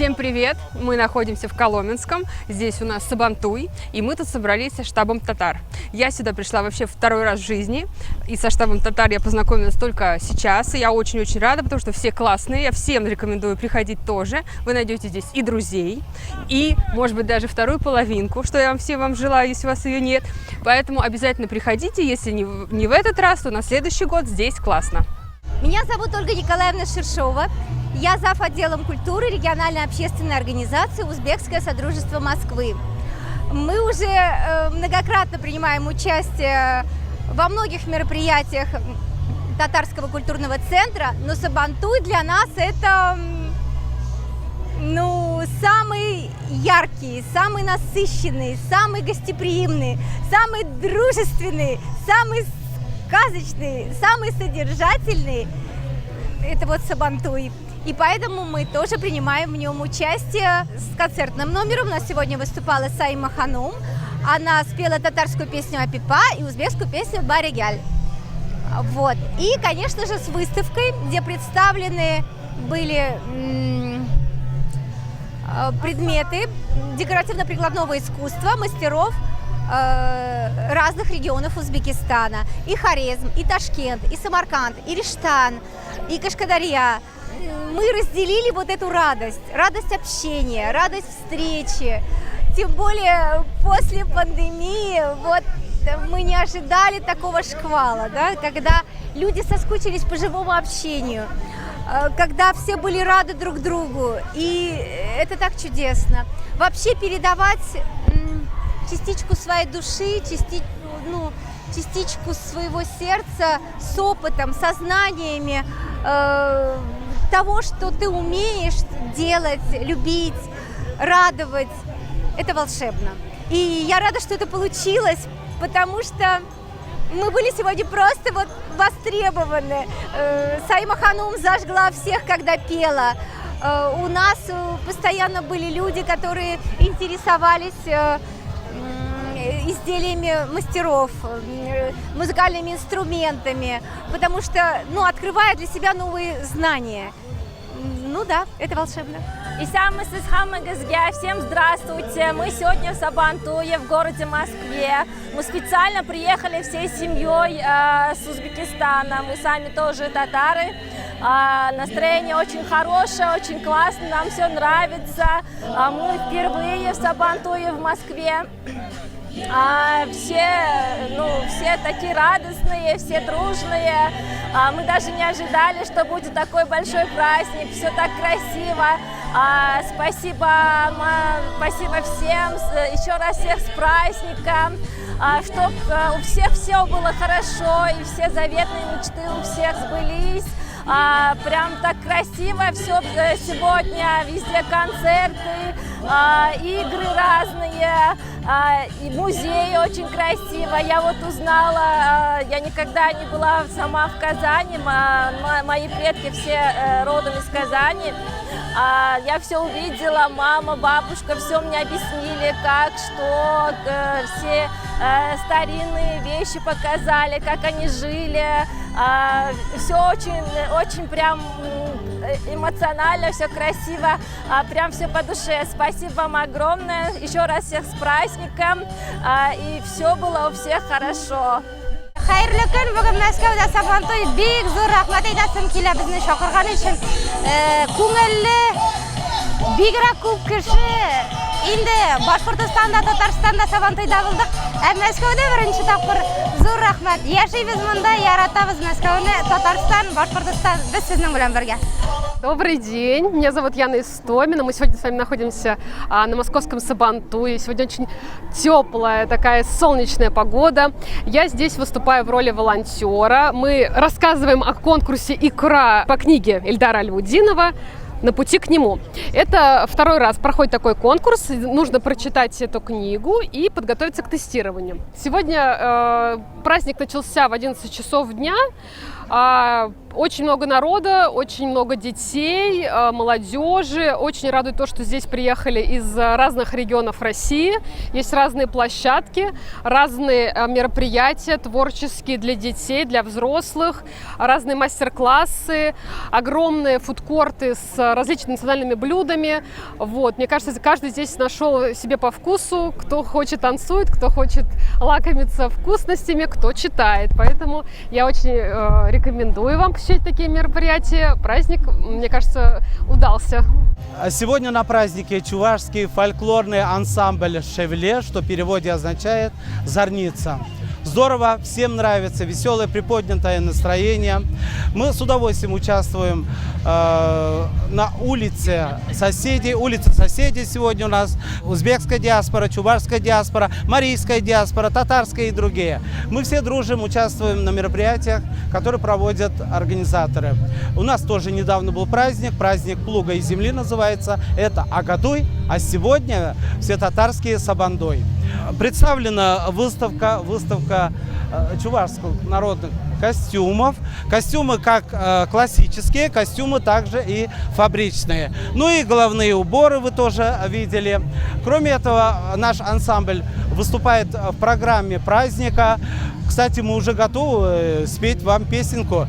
Всем привет! Мы находимся в Коломенском, здесь у нас Сабантуй, и мы тут собрались со штабом татар. Я сюда пришла вообще второй раз в жизни, и со штабом татар я познакомилась только сейчас, и я очень-очень рада, потому что все классные, я всем рекомендую приходить тоже. Вы найдете здесь и друзей, и, может быть, даже вторую половинку, что я всем вам желаю, если у вас ее нет. Поэтому обязательно приходите, если не в этот раз, то на следующий год здесь классно. Меня зовут Ольга Николаевна Ширшова. Я зав. Отделом культуры региональной общественной организации «Узбекское содружество Москвы». Мы уже многократно принимаем участие во многих мероприятиях татарского культурного центра, но Сабантуй для нас это самый яркий, самый насыщенный, самый гостеприимный, самый дружественный, самый сказочный, самый содержательный. Это вот Сабантуй. И поэтому мы тоже принимаем в нем участие с концертным номером. У нас сегодня выступала Саима Ханум. Она спела татарскую песню «Апипа» и узбекскую песню «Баригяль». Вот. И, конечно же, с выставкой, где представлены были предметы декоративно-прикладного искусства мастеров разных регионов Узбекистана. И Хорезм, и Ташкент, и Самарканд, и Риштан, и Кашкадарья. Мы разделили вот эту радость общения, радость встречи. Тем более после пандемии мы не ожидали такого шквала, да, когда люди соскучились по живому общению, когда все были рады друг другу. И это так чудесно. Вообще передавать частичку своей души, частичку своего сердца с опытом, со знаниями того, что ты умеешь делать, любить, радовать, это волшебно. И я рада, что это получилось, потому что мы были сегодня просто востребованы. Саима Ханум зажгла всех, когда пела. У нас постоянно были люди, которые интересовались изделиями мастеров, музыкальными инструментами, потому что, открывает для себя новые знания. Да, это волшебно. Всем здравствуйте! Мы сегодня в Сабантуе, в городе Москве. Мы специально приехали всей семьей с Узбекистана. Мы сами тоже татары. Настроение очень хорошее, очень классно, нам все нравится. Мы впервые в Сабантуе в Москве. Все такие радостные, все дружные. Мы даже не ожидали, что будет такой большой праздник. Все так красиво. Спасибо всем. Еще раз всех с праздником. Чтобы у всех все было хорошо и все заветные мечты у всех сбылись. Прям так красиво все сегодня, везде концерты, игры разные, и музей очень красиво. Я узнала, я никогда не была сама в Казани, мои предки все родом из Казани. Я все увидела, мама, бабушка, все мне объяснили, как, что, все старинные вещи показали, как они жили. Все очень прям эмоционально, все красиво, прям все по душе. Спасибо вам огромное, еще раз всех с праздником, и все было у всех хорошо. Xayrli kun, bugun Moskvada Sabantoy bek zo'r rahmat aytasim kelib bizni chaqirgani uchun. Ko'ngilli begra ko'p kishi endi Boshqirdistonda, Tataristonda Sabantoyda bo'ldik. Moskvada birinchi taqir zo'r rahmat. Yashaymiz bunda, yaratamiz Moskvani, Tatariston, Boshqirdiston. Biz sizning bilan birga. Добрый день, меня зовут Яна Истомина, мы сегодня с вами находимся на московском Сабантуе, сегодня очень теплая, такая солнечная погода, я здесь выступаю в роли волонтера, мы рассказываем о конкурсе «Икра» по книге Эльдара Альмудинова «На пути к нему». Это второй раз проходит такой конкурс, нужно прочитать эту книгу и подготовиться к тестированию. Сегодня праздник начался в 11 часов дня. Очень много народа, очень много детей, молодежи. Очень радует то, что здесь приехали из разных регионов России. Есть разные площадки, разные мероприятия творческие для детей, для взрослых, разные мастер-классы, огромные фудкорты с различными национальными блюдами. Вот. Мне кажется, каждый здесь нашел себе по вкусу. Кто хочет танцует, кто хочет лакомиться вкусностями, кто читает. Поэтому я очень рекомендую вам посещать такие мероприятия. Праздник, мне кажется, удался. Сегодня на празднике чувашский фольклорный ансамбль «Шевле», что в переводе означает «зорница». Здорово, всем нравится, веселое, приподнятое настроение. Мы с удовольствием участвуем на улице соседей. Улица соседей сегодня у нас узбекская диаспора, чувашская диаспора, марийская диаспора, татарская и другие. Мы все дружим, участвуем на мероприятиях, которые проводят организаторы. У нас тоже недавно был праздник плуга и земли называется. Это Агадуй, а сегодня все татарские Сабандой. Представлена выставка чувашских народных костюмов. Костюмы как классические, костюмы также и фабричные. Ну и головные уборы вы тоже видели. Кроме этого, наш ансамбль выступает в программе праздника. Кстати, мы уже готовы спеть вам песенку.